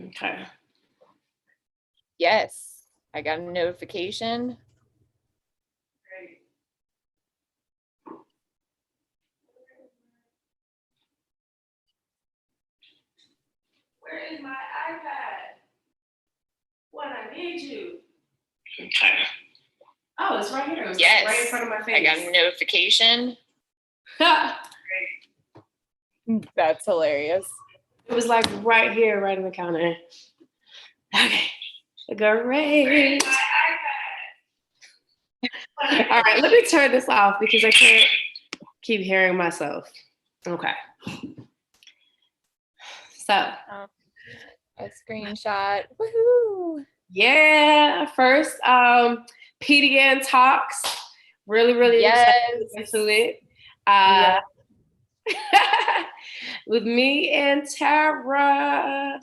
Okay. Yes, I got a notification. Great. Where is my iPad? When I need you. Okay. Oh, it's right here. It was Yes, right in front of my face. I got a notification. That's hilarious. It was like right here, right on the counter. Okay. Great. All right, let me turn this off because I can't keep hearing myself. Okay. So. A screenshot. Woohoo! Yeah. First, PDN Talks. Really excited into it. Yeah. With me and Tara.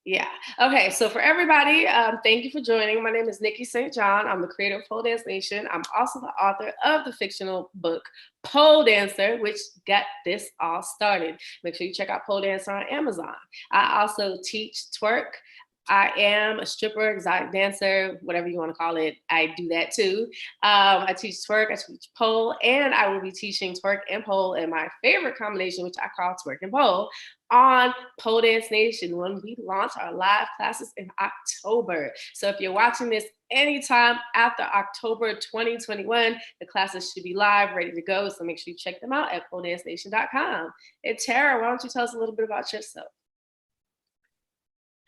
Yeah. Okay. So for everybody, thank you for joining. My name is Nikki St.John. I'm the creator of Pole Dance Nation. I'm also the author of the fictional book Pole Dancer, which got this all started. Make sure you check out Pole Dancer on Amazon. I also teach twerk. I am a stripper, exotic dancer, whatever you want to call it. I do that too. I teach twerk, I teach pole, and I will be teaching twerk and pole in my favorite combination, which I call twerk and pole, on Pole Dance Nation when we launch our live classes in October. So if you're watching this anytime after October 2021, the classes should be live, ready to go. So make sure you check them out at poledancenation.com. And Tara, why don't you tell us a little bit about yourself?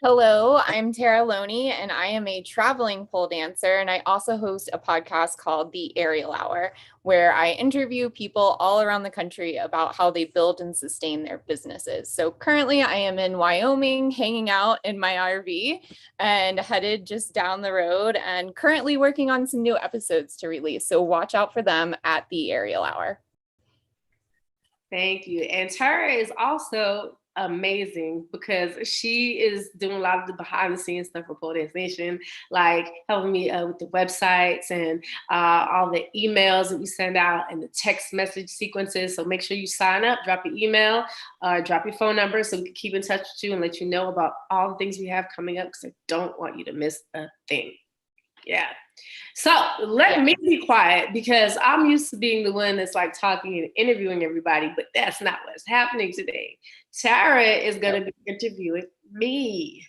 Hello, I'm Tara Loney, and I am a traveling pole dancer, and I also host a podcast called The Aerial Hour, where I interview people all around the country about how they build and sustain their businesses. So currently I am in Wyoming, hanging out in my RV and headed just down the road, and currently working on some new episodes to release. So watch out for them at The Aerial Hour. Thank you. And Tara is also amazing because she is doing a lot of the behind the scenes stuff for Pole Dance Nation, like helping me with the websites and all the emails that we send out and the text message sequences. So make sure you sign up, drop your email, drop your phone number so we can keep in touch with you and let you know about all the things we have coming up because I don't want you to miss a thing. Yeah. So let me be quiet because I'm used to being the one that's like talking and interviewing everybody, but that's not what's happening today. Tara is going to be interviewing me.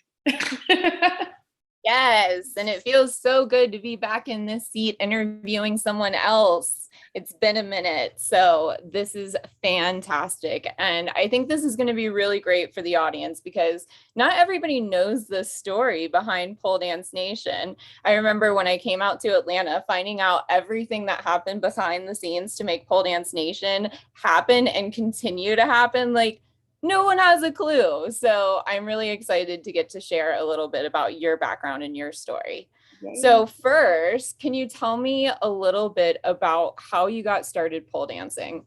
Yes, and it feels so good to be back in this seat interviewing someone else. It's been a minute, so this is fantastic. And I think this is going to be really great for the audience because not everybody knows the story behind Pole Dance Nation. I remember when I came out to Atlanta, finding out everything that happened behind the scenes to make Pole Dance Nation happen and continue to happen. Like, no one has a clue. So I'm really excited to get to share a little bit about your background and your story. Yay. So first, can you tell me a little bit about how you got started pole dancing?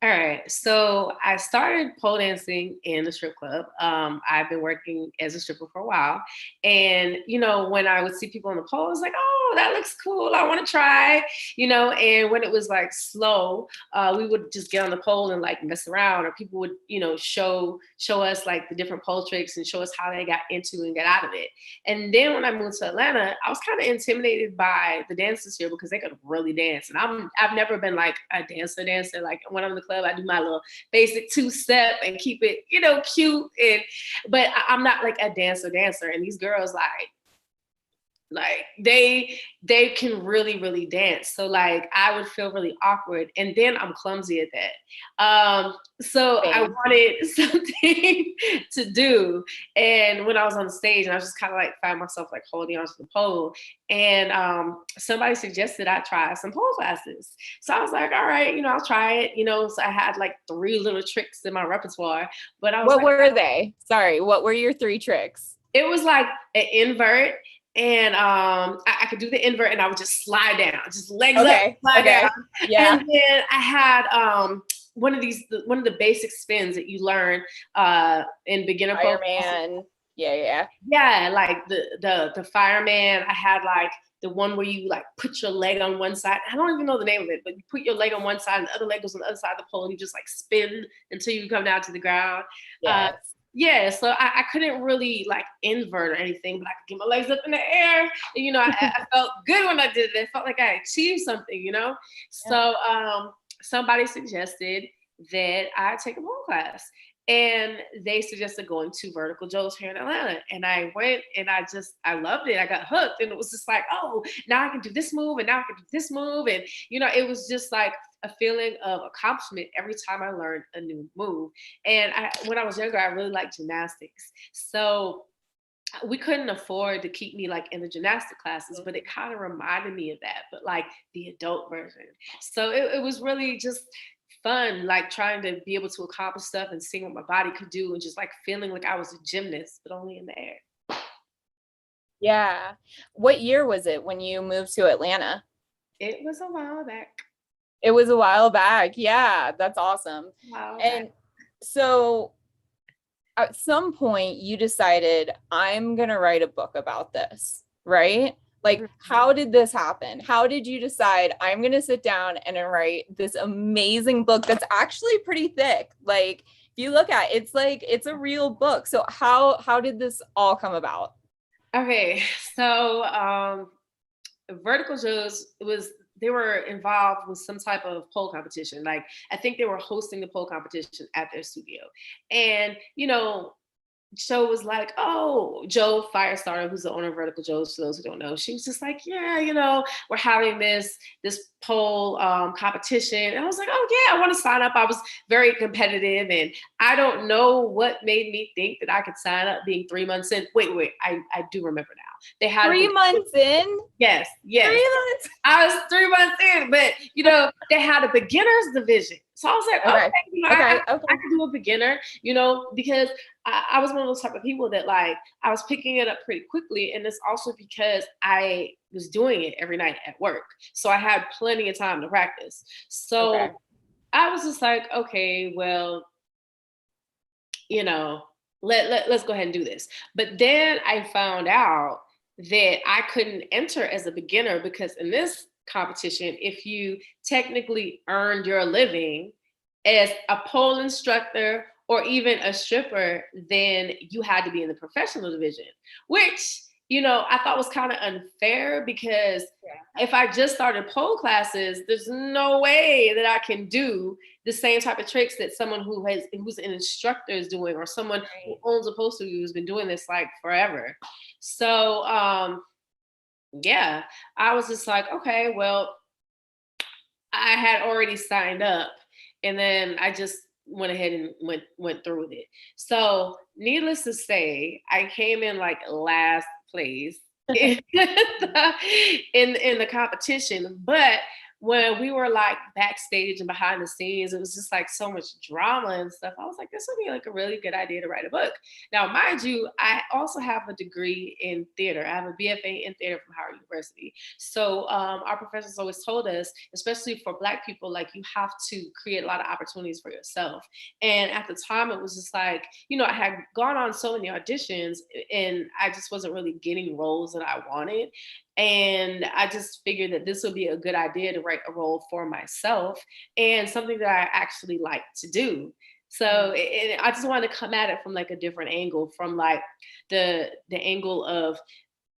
All right. So I started pole dancing in the strip club. I've been working as a stripper for a while. And, you know, when I would see people on the pole, I was like, oh, that looks cool. I want to try, you know, and when it was like slow, we would just get on the pole and like mess around, or people would, you know, show us like the different pole tricks and show us how they got into and get out of it. And then when I moved to Atlanta, I was kind of intimidated by the dancers here because they could really dance. And I've never been like a dancer. Like when I'm in the club, I do my little basic two-step and keep it, you know, cute. But I'm not like a dancer. And these girls like they can really dance. So like I would feel really awkward, and then I'm clumsy at that. So I wanted something to do. And when I was on the stage, and I was just kind of like find myself like holding onto the pole, and somebody suggested I try some pole classes. So I was like, all right, you know, I'll try it. You know, so I had like 3 little tricks in my repertoire. But I was what were they? Sorry, what were your 3 tricks? It was like an invert. And I could do the invert and I would just slide down, just legs up, slide down. Yeah. And then I had one of the basic spins that you learn in beginner fireman. Yeah. Like the fireman. I had like the one where you like put your leg on one side. I don't even know the name of it, but you put your leg on one side and the other leg goes on the other side of the pole and you just like spin until you come down to the ground. Yes. Yeah, so I couldn't really like invert or anything, but I could get my legs up in the air. And, I felt good when I did it. I felt like I achieved something. Yeah. So somebody suggested that I take a pole class. And they suggested going to Vertical Joe's here in Atlanta. And I went and I loved it. I got hooked. And it was just like, oh, now I can do this move and now I can do this move. And, it was just like a feeling of accomplishment every time I learned a new move. And when I was younger, I really liked gymnastics. So we couldn't afford to keep me like in the gymnastic classes, but it kind of reminded me of that, but like the adult version. So it was really just fun, like trying to be able to accomplish stuff and seeing what my body could do and just like feeling like I was a gymnast, but only in the air. Yeah. What year was it when you moved to Atlanta? It was a while back. It was a while back. Yeah, that's awesome. And so at some point you decided, I'm going to write a book about this, right? Like, how did this happen? How did you decide I'm going to sit down and write this amazing book that's actually pretty thick? Like, if you look at it, it's a real book. So how did this all come about? Okay, so Vertical Joe's they were involved with some type of pole competition. Like I think they were hosting the pole competition at their studio. And Joe was like, oh, Joe Firestarter, who's the owner of Vertical Joe's, for those who don't know, she was just like, yeah, we're having this pole competition. And I was like, oh yeah, I want to sign up. I was very competitive, and I don't know what made me think that I could sign up being 3 months in. Wait, I do remember now. They had 3 months in? Yes. 3 months? I was 3 months in, but they had a beginner's division. So I was like, okay, I could do a beginner, because I was one of those type of people that like I was picking it up pretty quickly. And it's also because I was doing it every night at work. So I had plenty of time to practice. So I was just like, okay, well, let's go ahead and do this. But then I found out that I couldn't enter as a beginner because in this competition, if you technically earned your living as a pole instructor or even a stripper, then you had to be in the professional division, which, I thought was kind of unfair because if I just started pole classes, there's no way that I can do the same type of tricks that someone who's an instructor is doing, or someone who owns a pole studio who's been doing this like forever. So yeah, I was just like, okay, well, I had already signed up, and then I just went ahead and went through with it. So needless to say, I came in like last place in the competition, but when we were like backstage and behind the scenes, it was just like so much drama and stuff. I was like, this would be like a really good idea to write a book. Now, mind you, I also have a degree in theater. I have a BFA in theater from Howard University. So our professors always told us, especially for Black people, like you have to create a lot of opportunities for yourself. And at the time, it was just like, I had gone on so many auditions and I just wasn't really getting roles that I wanted. And I just figured that this would be a good idea to write a role for myself and something that I actually like to do. So I just wanted to come at it from like a different angle, from like the angle of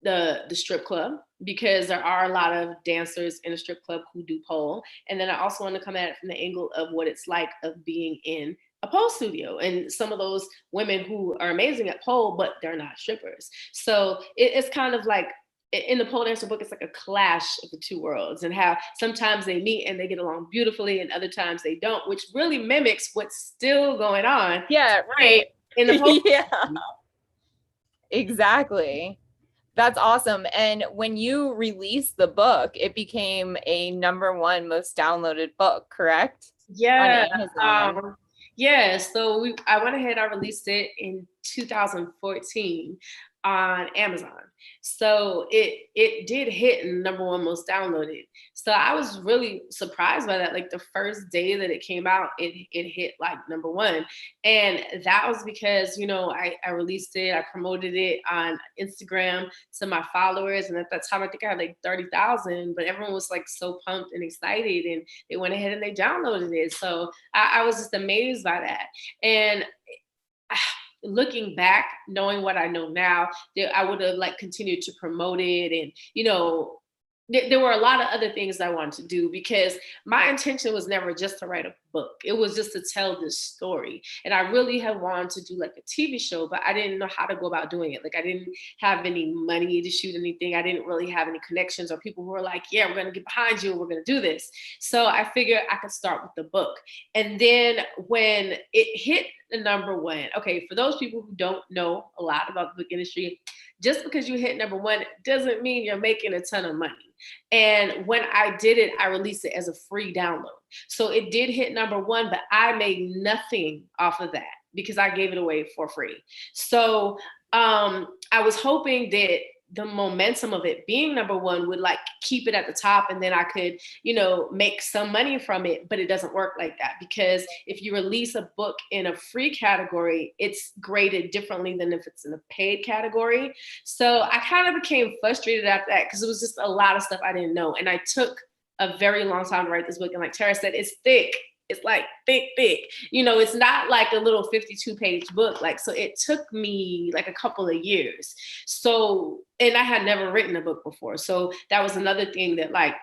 the strip club, because there are a lot of dancers in a strip club who do pole. And then I also want to come at it from the angle of what it's like of being in a pole studio and some of those women who are amazing at pole, but they're not strippers. So it's kind of like, in the pole dancer book, it's like a clash of the two worlds, and how sometimes they meet and they get along beautifully and other times they don't, which really mimics what's still going on. Yeah, right. In the pole. Yeah, exactly. That's awesome. And when you released the book, it became a #1 most downloaded book, correct? Yeah. Yeah. So I went ahead, I released it in 2014 on Amazon. So it did hit #1 most downloaded. So I was really surprised by that. Like the first day that it came out, it hit like #1. And that was because, I released it, I promoted it on Instagram to my followers. And at that time, I think I had like 30,000, but everyone was like so pumped and excited, and they went ahead and they downloaded it. So I was just amazed by that. And looking back, knowing what I know now, that I would have like continued to promote it. And, there were a lot of other things I wanted to do, because my intention was never just to write a book. It was just to tell this story. And I really had wanted to do like a TV show, but I didn't know how to go about doing it. Like, I didn't have any money to shoot anything. I didn't really have any connections or people who were like, yeah, we're going to get behind you and we're going to do this. So I figured I could start with the book. And then when it hit the number one, okay, for those people who don't know a lot about the book industry, just because you hit number one doesn't mean you're making a ton of money. And when I did it, I released it as a free download. So it did hit number one, but I made nothing off of that because I gave it away for free. So I was hoping that the momentum of it being number one would like keep it at the top, and then I could, make some money from it. But it doesn't work like that, because if you release a book in a free category, it's graded differently than if it's in a paid category. So I kind of became frustrated after that, because it was just a lot of stuff I didn't know. And I took a very long time to write this book. And like Tara said, it's thick. It's like thick. It's not like a little 52-page book. Like, so it took me like a couple of years. So, and I had never written a book before. So that was another thing that like,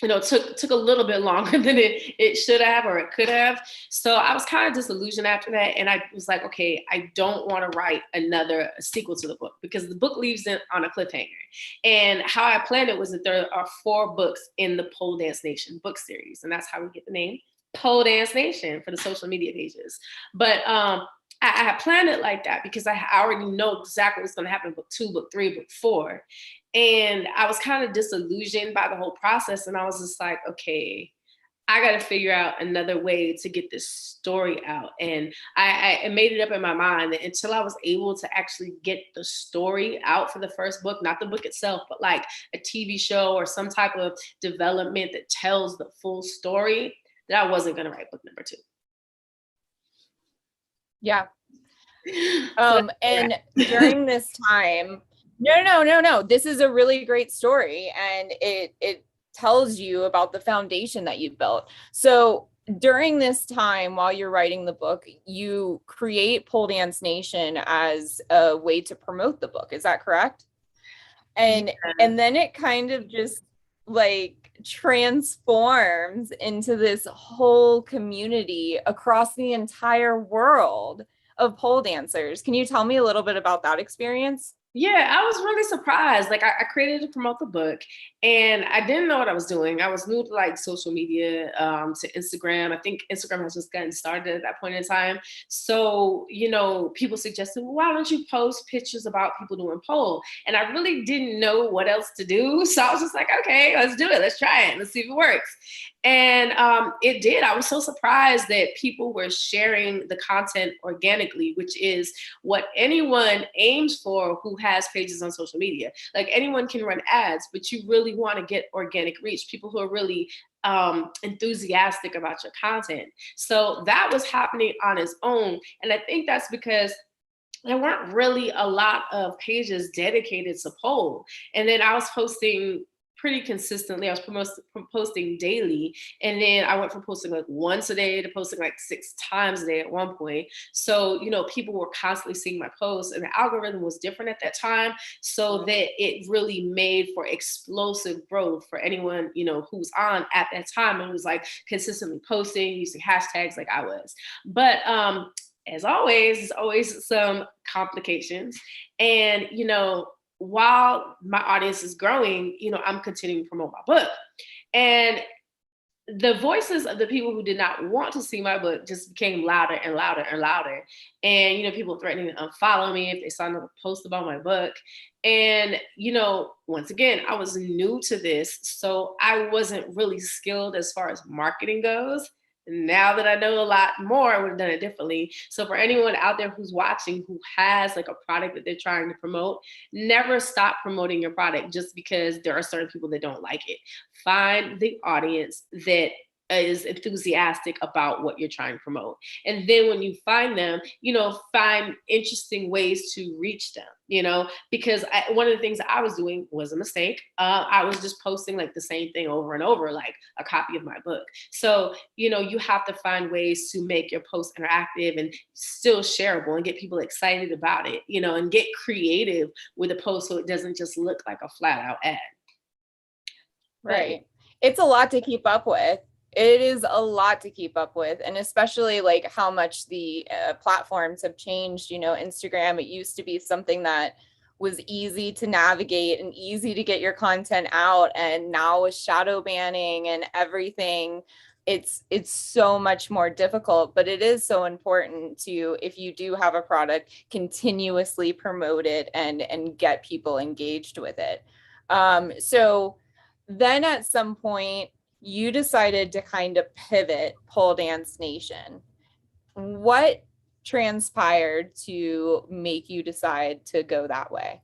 took a little bit longer than it should have or it could have. So I was kind of disillusioned after that. And I was like, okay, I don't want to write another sequel to the book, because the book leaves it on a cliffhanger. And how I planned it was that there are 4 books in the Pole Dance Nation book series. And that's how we get the name Pole Dance Nation for the social media pages. But I had planned it like that because I already know exactly what's going to happen in book 2, book 3, book 4. And I was kind of disillusioned by the whole process. And I was just like, okay, I got to figure out another way to get this story out. And I made it up in my mind that until I was able to actually get the story out for the first book, not the book itself, but like a TV show or some type of development that tells the full story, that I wasn't going to write book number 2. Yeah. And during this time, no. This is a really great story, and it tells you about the foundation that you've built. So during this time, while you're writing the book, you create Pole Dance Nation as a way to promote the book. Is that correct? And then it kind of just like transforms into this whole community across the entire world of pole dancers. Can you tell me a little bit about that experience? Yeah, I was really surprised. Like, I created to promote the book, and I didn't know what I was doing. I was new to like social media, to Instagram. I think Instagram has just gotten started at that point in time. So, people suggested, well, why don't you post pictures about people doing pole? And I really didn't know what else to do. So I was just like, okay, let's do it. Let's try it. Let's see if it works. And it did. I was so surprised that people were sharing the content organically, which is what anyone aims for who has pages on social media. Like, anyone can run ads, but you really want to get organic reach, people who are really enthusiastic about your content. So that was happening on its own. And I think that's because there weren't really a lot of pages dedicated to pole. And then I was posting pretty consistently. I was posting daily. And then I went from posting like once a day to posting like 6 times a day at one point. So, people were constantly seeing my posts, and the algorithm was different at that time. So that it really made for explosive growth for anyone, who's on at that time and was like consistently posting, using hashtags like I was. But as always, there's always some complications. And, while my audience is growing, I'm continuing to promote my book. And the voices of the people who did not want to see my book just became louder and louder and louder. And, people threatening to unfollow me if they saw another post about my book. And, once again, I was new to this, so I wasn't really skilled as far as marketing goes. Now that I know a lot more, I would have done it differently. So for anyone out there who's watching, who has like a product that they're trying to promote, never stop promoting your product just because there are certain people that don't like it. Find the audience that is enthusiastic about what you're trying to promote. And then when you find them, find interesting ways to reach them, because one of the things I was doing was a mistake. I was just posting like the same thing over and over, like a copy of my book. So, you have to find ways to make your post interactive and still shareable and get people excited about it, and get creative with a post so it doesn't just look like a flat out ad. Right. It's a lot to keep up with. It is a lot to keep up with, and especially like how much the platforms have changed. Instagram, it used to be something that was easy to navigate and easy to get your content out, and now with shadow banning and everything, it's so much more difficult. But it is so important to, if you do have a product, continuously promote it and get people engaged with it. So then at some point, you decided to kind of pivot Pole Dance Nation. What transpired to make you decide to go that way?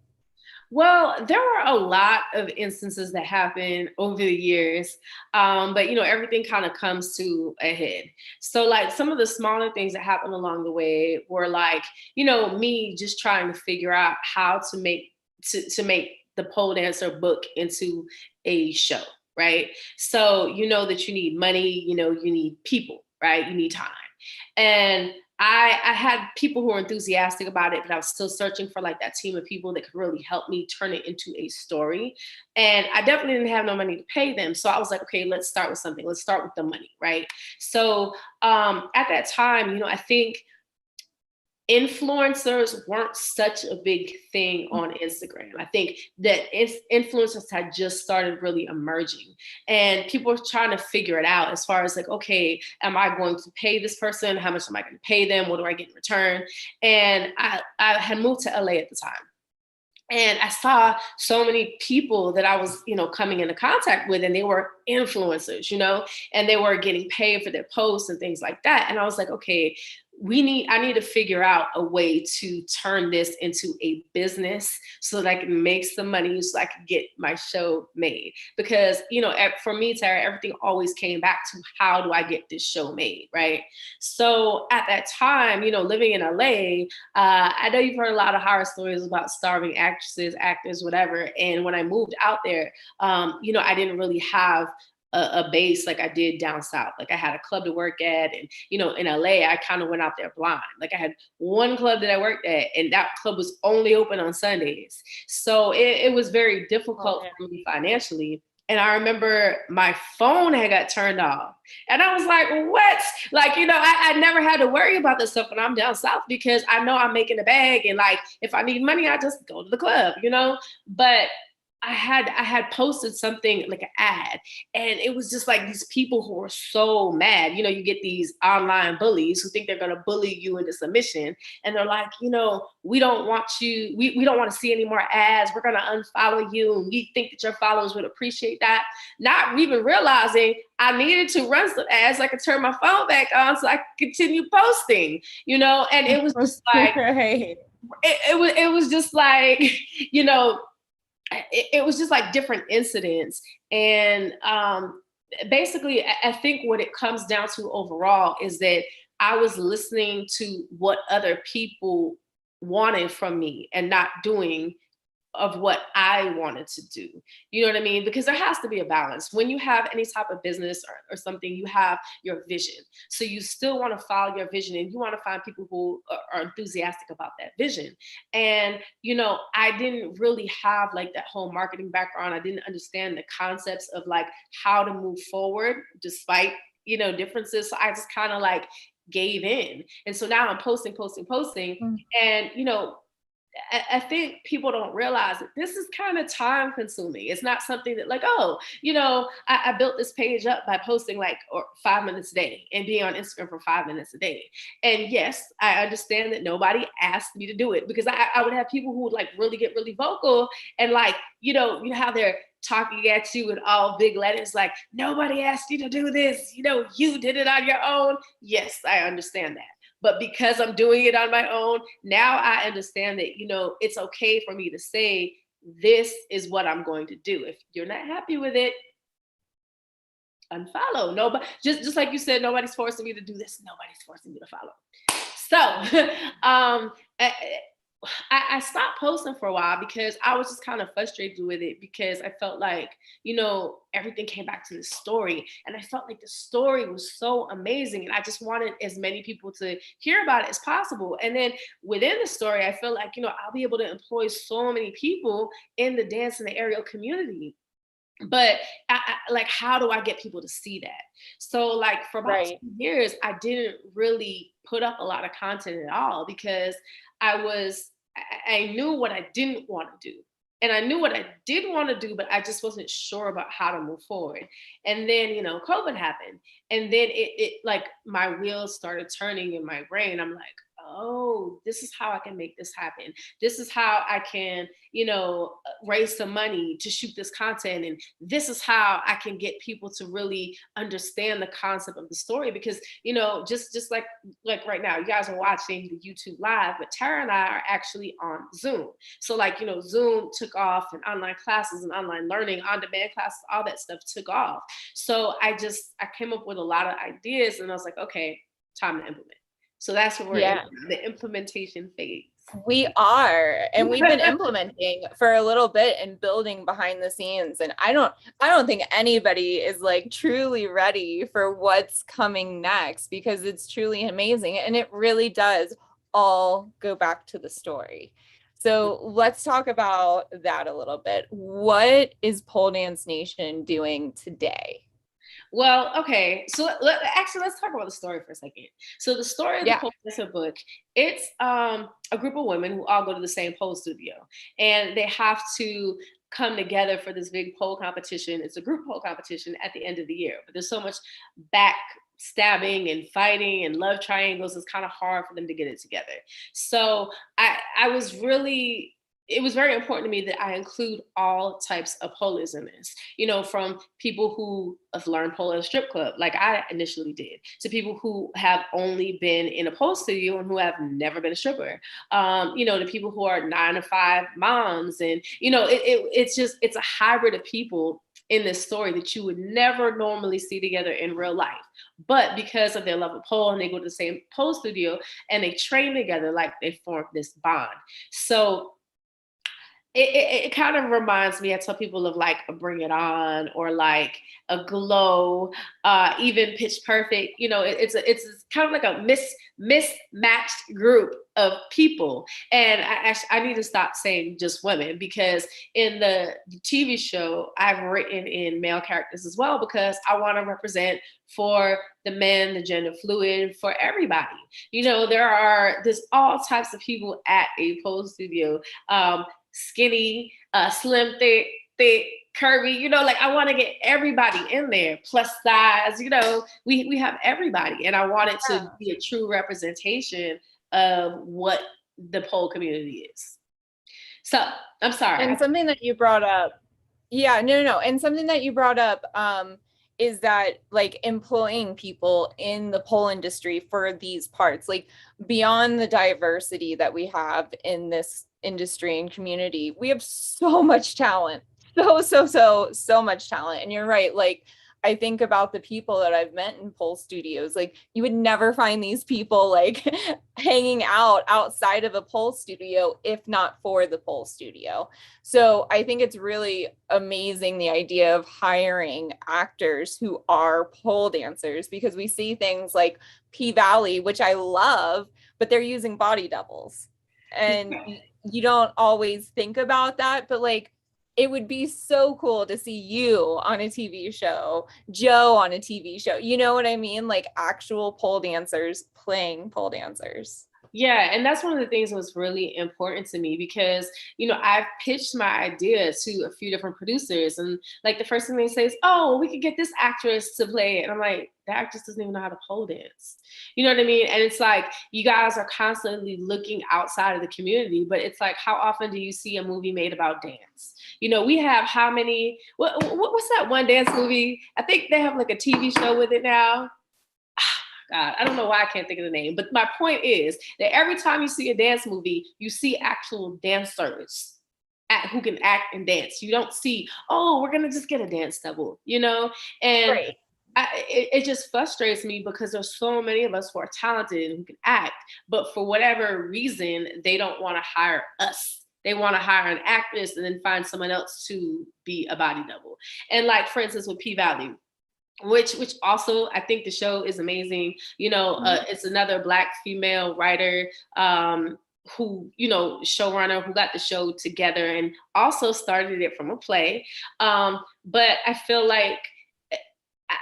Well, there were a lot of instances that happened over the years, but everything kind of comes to a head. So, like, some of the smaller things that happened along the way were like, me just trying to figure out how to make the pole dancer book into a show, right? So that you need money, you need people, right? You need time. And I had people who were enthusiastic about it, but I was still searching for like that team of people that could really help me turn it into a story. And I definitely didn't have no money to pay them. So I was like, okay, let's start with something. Let's start with the money, right? So at that time, I think influencers weren't such a big thing on Instagram. I think that influencers had just started really emerging, and people were trying to figure it out as far as like, okay, am I going to pay this person? How much am I going to pay them? What do I get in return? And I had moved to LA at the time. And I saw so many people that I was, coming into contact with, and they were influencers, and they were getting paid for their posts and things like that. And I was like, okay, I need to figure out a way to turn this into a business so that I can make some money so I can get my show made. Because, for me, Tara, everything always came back to how do I get this show made, right? So at that time, living in LA, I know you've heard a lot of horror stories about starving actresses, actors, whatever. And when I moved out there, I didn't really have a base like I did down south. Like I had a club to work at, and in LA, I kind of went out there blind. Like I had one club that I worked at, and that club was only open on Sundays. So it was very difficult for me financially. And I remember my phone had got turned off. And I was like, what? Like, I never had to worry about this stuff when I'm down south because I know I'm making a bag. And like, if I need money, I just go to the club, But I had posted something like an ad, and it was just like these people who were so mad. You get these online bullies who think they're going to bully you into submission. And they're like, we don't want you. We don't want to see any more ads. We're going to unfollow you. And we think that your followers would appreciate that. Not even realizing I needed to run some ads so I could turn my phone back on so I could continue posting, and it was just like, right. it was just like, it was just like different incidents. And basically, I think what it comes down to overall is that I was listening to what other people wanted from me and not doing of what I wanted to do. You know what I mean? Because there has to be a balance. When you have any type of business or something, you have your vision. So you still want to follow your vision, and you want to find people who are enthusiastic about that vision. And, I didn't really have like that whole marketing background. I didn't understand the concepts of like how to move forward despite, differences. So I just kind of like gave in. And so now I'm posting. And, I think people don't realize that this is kind of time consuming. It's not something that like, oh, I built this page up by posting like 5 minutes a day and being on Instagram for 5 minutes a day. And yes, I understand that nobody asked me to do it, because I would have people who would like really get really vocal and like, you know how they're talking at you in all big letters, like, nobody asked you to do this, you did it on your own. Yes, I understand that. But because I'm doing it on my own, now I understand that, it's okay for me to say, this is what I'm going to do. If you're not happy with it, unfollow. Nobody, just like you said, nobody's forcing me to do this. Nobody's forcing me to follow. So I stopped posting for a while because I was just kind of frustrated with it, because I felt like, everything came back to the story, and I felt like the story was so amazing, and I just wanted as many people to hear about it as possible. And then within the story, I feel like, I'll be able to employ so many people in the dance and the aerial community. But like, how do I get people to see that? So like for about Right. 2 years, I didn't really put up a lot of content at all, because I knew what I didn't want to do. And I knew what I did want to do, but I just wasn't sure about how to move forward. And then, COVID happened. And then it like my wheels started turning in my brain. I'm like, oh, this is how I can make this happen. This is how I can, raise some money to shoot this content. And this is how I can get people to really understand the concept of the story. Because, just like right now, you guys are watching the YouTube live, but Tara and I are actually on Zoom. So like, Zoom took off, and online classes and online learning, on-demand classes, all that stuff took off. So I came up with a lot of ideas, and I was like, okay, time to implement. So that's what we're in, the implementation phase. We are, and we've been implementing for a little bit and building behind the scenes. And I don't think anybody is like truly ready for what's coming next, because it's truly amazing. And it really does all go back to the story. So let's talk about that a little bit. What is Pole Dance Nation doing today? Well, okay. So let's talk about the story for a second. So the story of the pole dancer book, it's a group of women who all go to the same pole studio, and they have to come together for this big pole competition. It's a group pole competition at the end of the year, but there's so much backstabbing and fighting and love triangles. It's kind of hard for them to get it together. So it was very important to me that I include all types of poles in this, from people who have learned pole at a strip club, like I initially did, to people who have only been in a pole studio and who have never been a stripper, to people who are 9-to-5 moms. And, it's a hybrid of people in this story that you would never normally see together in real life. But because of their love of pole, and they go to the same pole studio and they train together, like they form this bond. So it kind of reminds me, I tell people, of like a Bring It On, or like a Glow, even Pitch Perfect. It's kind of like a mismatched group of people. And I need to stop saying just women, because in the TV show, I've written in male characters as well, because I want to represent for the men, the gender fluid, for everybody. There's all types of people at a pole studio. Skinny, slim, thick, curvy, like I want to get everybody in there, plus size, we have everybody. And I want it to be a true representation of what the pole community is. So I'm sorry. And something that you brought up, no. And something that you brought up, is that like employing people in the pole industry for these parts, like beyond the diversity that we have in this industry and community, we have so much talent, so much talent. And you're right, like I think about the people that I've met in pole studios, like you would never find these people like hanging out outside of a pole studio if not for the pole studio. So I think it's really amazing, the idea of hiring actors who are pole dancers, because we see things like P-Valley, which I love, but they're using body doubles. And you don't always think about that, but like it would be so cool to see you on a TV show, Joe on a TV show. You know what I mean? Like actual pole dancers playing pole dancers. Yeah, and that's one of the things that was really important to me, because, I've pitched my idea to a few different producers, and like the first thing they say is, oh, we could get this actress to play it. And I'm like, the actress doesn't even know how to pole dance. You know what I mean? And it's like, you guys are constantly looking outside of the community, but it's like, how often do you see a movie made about dance? We have how many, what's that one dance movie? I think they have like a TV show with it now. God, I don't know why I can't think of the name, but my point is that every time you see a dance movie, you see actual dancers who can act and dance. You don't see, oh, we're going to just get a dance double, and right. it just frustrates me because there's so many of us who are talented and who can act, but for whatever reason, they don't want to hire us. They want to hire an actress and then find someone else to be a body double. And like, for instance, with P-Valley, which also I think the show is amazing. It's another Black female writer, who, showrunner, who got the show together and also started it from a play. But I feel like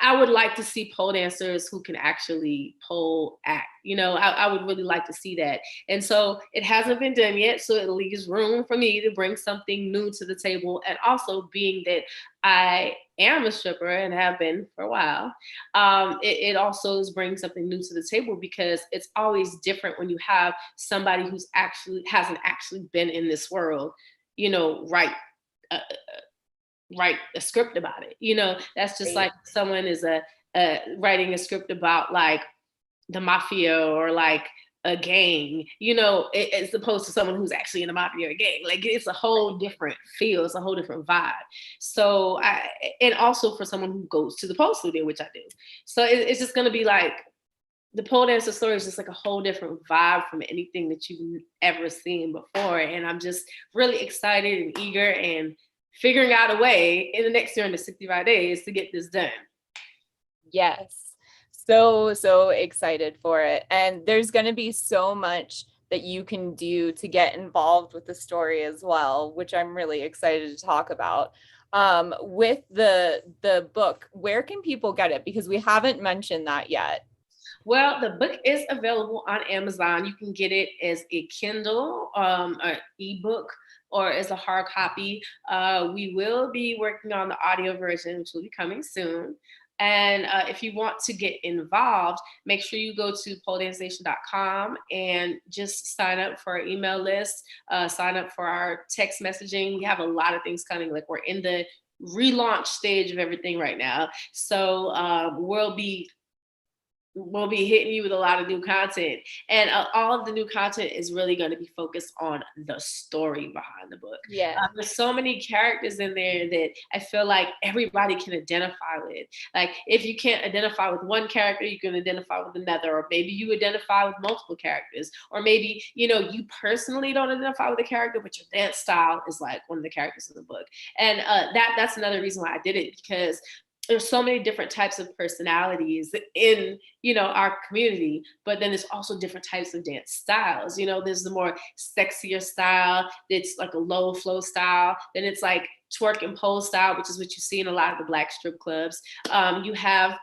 I would like to see pole dancers who can actually pole act. I would really like to see that. And so it hasn't been done yet. So it leaves room for me to bring something new to the table. And also, being that I am a stripper and have been for a while, it also brings something new to the table, because it's always different when you have somebody who's hasn't actually been in this world, right. Write a script about it. That's just like someone is writing a script about like the mafia or like a gang, as opposed to someone who's actually in the mafia or a gang. Like, it's a whole different feel. It's a whole different vibe. So and also for someone who goes to the pole studio, which I do. So it's just going to be like, the pole dancer story is just like a whole different vibe from anything that you've ever seen before. And I'm just really excited and eager and figuring out a way in the next 365 days to get this done. Yes. So excited for it. And there's going to be so much that you can do to get involved with the story as well, which I'm really excited to talk about. With the book, where can people get it? Because we haven't mentioned that yet. Well, the book is available on Amazon. You can get it as a Kindle, or ebook, or as a hard copy. We will be working on the audio version, which will be coming soon. And if you want to get involved, make sure you go to poledancestation.com and just sign up for our email list, sign up for our text messaging. We have a lot of things coming. Like, we're in the relaunch stage of everything right now. So we'll be hitting you with a lot of new content, and all of the new content is really going to be focused on the story behind the book. There's so many characters in there that I feel like everybody can identify with. Like, if you can't identify with one character, you can identify with another, or maybe you identify with multiple characters, or maybe you personally don't identify with a character, but your dance style is like one of the characters in the book. And that's another reason why I did it, because there's so many different types of personalities in, our community, but then there's also different types of dance styles. There's the more sexier style. It's like a low flow style. Then it's like twerk and pole style, which is what you see in a lot of the Black strip clubs. You have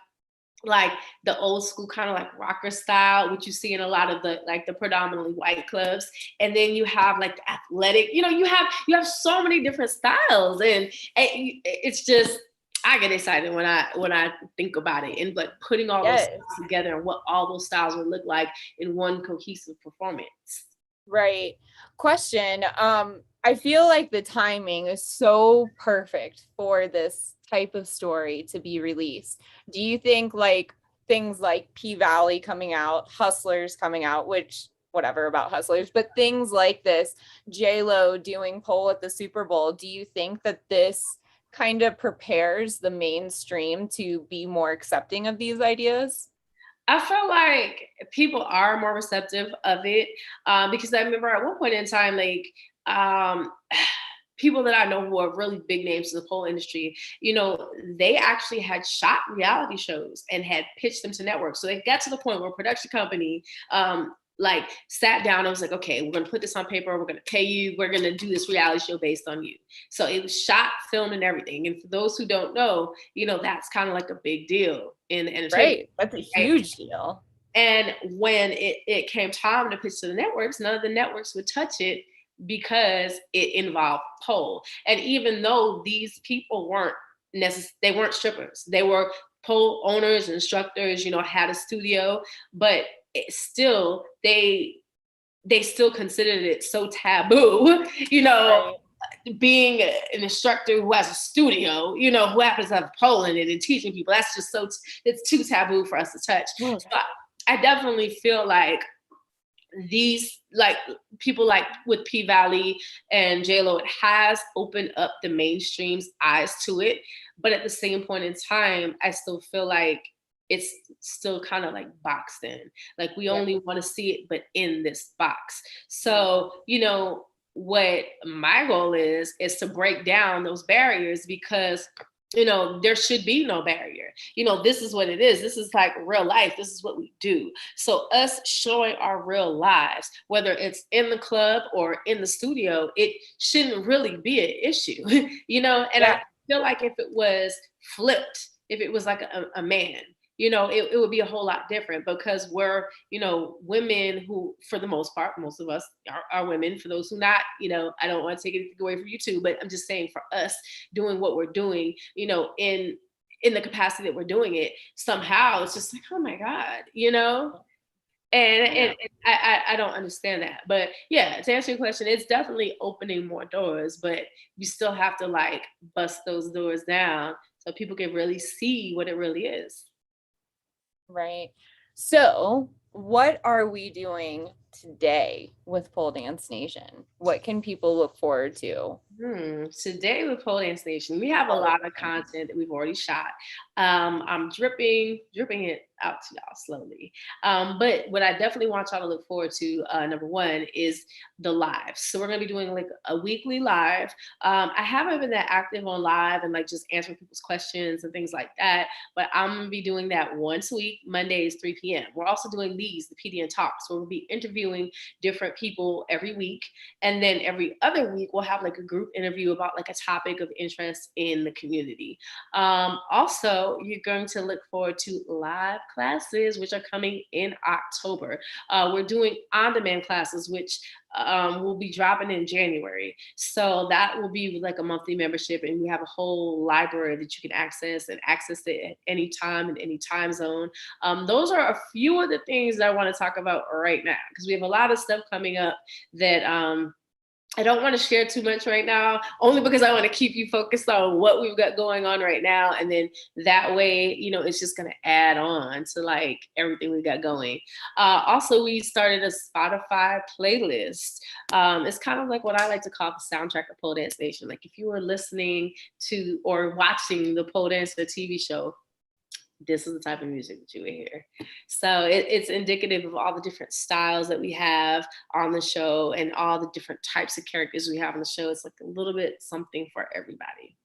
like the old school kind of like rocker style, which you see in a lot of the predominantly white clubs. And then you have like the athletic, you have so many different styles, and it's just, I get excited when I think about it, and like putting all those styles together and what all those styles would look like in one cohesive performance. Right. Question. I feel like the timing is so perfect for this type of story to be released. Do you think like things like P-Valley coming out, Hustlers coming out, which whatever about Hustlers, but things like this, J-Lo doing pole at the Super Bowl, do you think that this kind of prepares the mainstream to be more accepting of these ideas? I feel like people are more receptive of it, because I remember at one point in time, like, people that I know who are really big names in the pole industry, they actually had shot reality shows and had pitched them to networks. So they got to the point where a production company like sat down and was like, okay, we're going to put this on paper. We're going to pay you. We're going to do this reality show based on you. So it was shot, filmed, and everything. And for those who don't know, that's kind of like a big deal in entertainment. Right. That's a huge deal. And when it came time to pitch to the networks, none of the networks would touch it because it involved pole. And even though these people they weren't strippers, they were pole owners and instructors, had a studio, but still they still considered it so taboo, right. Being an instructor who has a studio, who happens to have a pole in it and teaching people, that's just it's too taboo for us to touch. So I definitely feel like these like people like with P Valley and J-Lo, it has opened up the mainstream's eyes to it. But at the same point in time, I still feel like it's still kind of like boxed in. Like we Yeah. only want to see it, but in this box. So, what my goal is to break down those barriers, because there should be no barrier. This is what it is. This is like real life. This is what we do. So us showing our real lives, whether it's in the club or in the studio, it shouldn't really be an issue, and Yeah. I feel like if it was flipped, if it was like a man, it would be a whole lot different, because we're, women who, for the most part, most of us are women. For those who not, I don't want to take anything away from you too, but I'm just saying for us doing what we're doing, in the capacity that we're doing it, somehow it's just like, oh my God, and I don't understand that. But yeah, to answer your question, it's definitely opening more doors, but you still have to like bust those doors down so people can really see what it really is. Right. So, what are we doing today with Pole Dance Nation? What can people look forward to? Today with Pole Dance Nation, we have a lot of content that we've already shot. I'm dripping it out to y'all slowly. But what I definitely want y'all to look forward to, number one, is the live. So we're gonna be doing like a weekly live. I haven't been that active on live and like just answering people's questions and things like that, but I'm gonna be doing that once a week, Mondays, 3 p.m. We're also doing the PDN Talks, where we'll be interviewing different people every week. And then every other week, we'll have like a group interview about like a topic of interest in the community. Also, you're going to look forward to live classes, which are coming in October. We're doing on-demand classes, which will be dropping in January. So that will be like a monthly membership, and we have a whole library that you can access it at any time in any time zone. Those are a few of the things that I want to talk about right now, because we have a lot of stuff coming up that I don't want to share too much right now, only because I want to keep you focused on what we've got going on right now. And then that way, it's just going to add on to like everything we got going. Also, we started a Spotify playlist. It's kind of like what I like to call the soundtrack of Pole Dance Nation. Like if you were listening to or watching the Pole Dancer TV show, this is the type of music that you would hear. So it's indicative of all the different styles that we have on the show and all the different types of characters we have on the show. It's like a little bit something for everybody.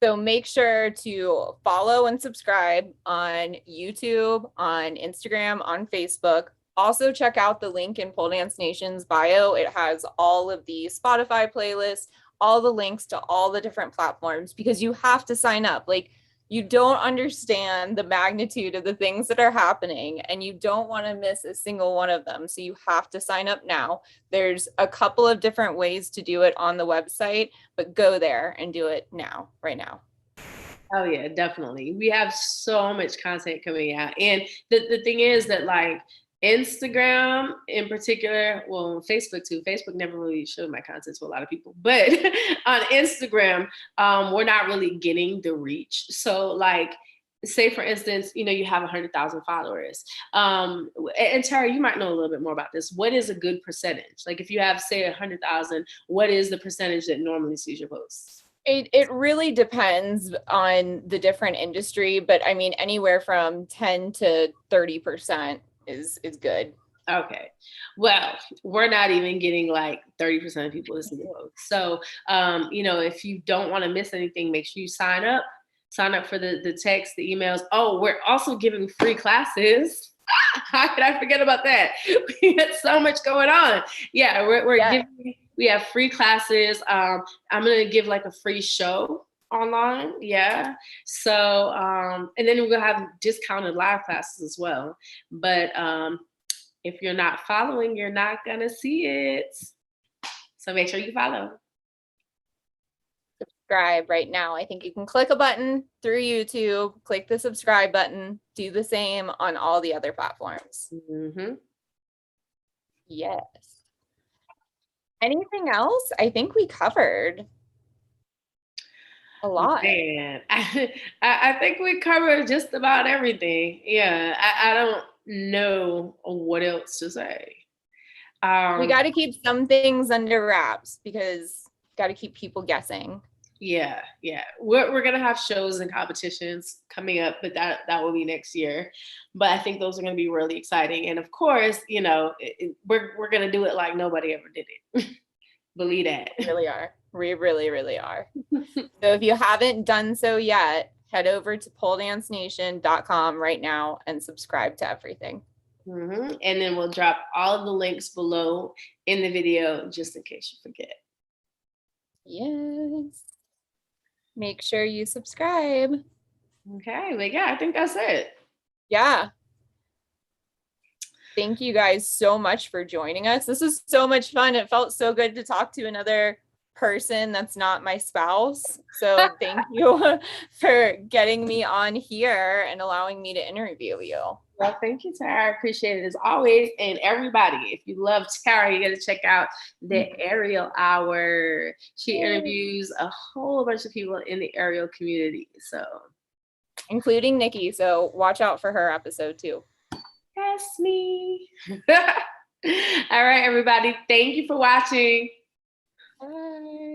So make sure to follow and subscribe on YouTube, on Instagram, on Facebook. Also check out the link in Pole Dance Nation's bio. It has all of the Spotify playlists, all the links to all the different platforms, because you have to sign up. Like, you don't understand the magnitude of the things that are happening, and you don't want to miss a single one of them. So you have to sign up now. There's a couple of different ways to do it on the website, but go there and do it now, right now. Oh yeah, definitely. We have so much content coming out. And the thing is that like Instagram in particular, well, Facebook too. Facebook never really showed my content to a lot of people, but on Instagram, we're not really getting the reach. So like, say for instance, you have 100,000 followers. And Tara, you might know a little bit more about this. What is a good percentage? Like if you have, say, 100,000, what is the percentage that normally sees your posts? It really depends on the different industry, but I mean, anywhere from 10 to 30% is good. Okay. Well, we're not even getting like 30% of people listen to posts. So, if you don't want to miss anything, make sure you sign up. Sign up for the text, the emails. Oh, we're also giving free classes. How could I forget about that? We had so much going on. Yeah, we're giving. We have free classes. I'm gonna give like a free show online. Yeah. So, and then we're gonna have discounted live classes as well. But if you're not following, you're not gonna see it. So make sure you follow. Subscribe right now. I think you can click a button through YouTube, click the subscribe button, do the same on all the other platforms. Mm-hmm. Yes. Anything else? I think we covered a lot. Man, I think we covered just about everything. Yeah, I don't. know what else to say. We got to keep some things under wraps because got to keep people guessing. Yeah. We're gonna have shows and competitions coming up, but that will be next year. But I think those are gonna be really exciting. And of course, we're gonna do it like nobody ever did it. Believe that. We really are. We really, really are. So if you haven't done so yet, head over to poledancenation.com right now and subscribe to everything. Mm-hmm. And then we'll drop all of the links below in the video just in case you forget. Yes. Make sure you subscribe. Okay, but yeah, I think that's it. Yeah. Thank you guys so much for joining us. This is so much fun. It felt so good to talk to another person that's not my spouse. So thank you for getting me on here and allowing me to interview you. Well, thank you, Tara. I appreciate it as always. And everybody, if you love Tara, you got to check out the Aerial Hour. She interviews a whole bunch of people in the aerial community. So, including Nikki. So watch out for her episode too. That's me. All right, everybody. Thank you for watching. Bye.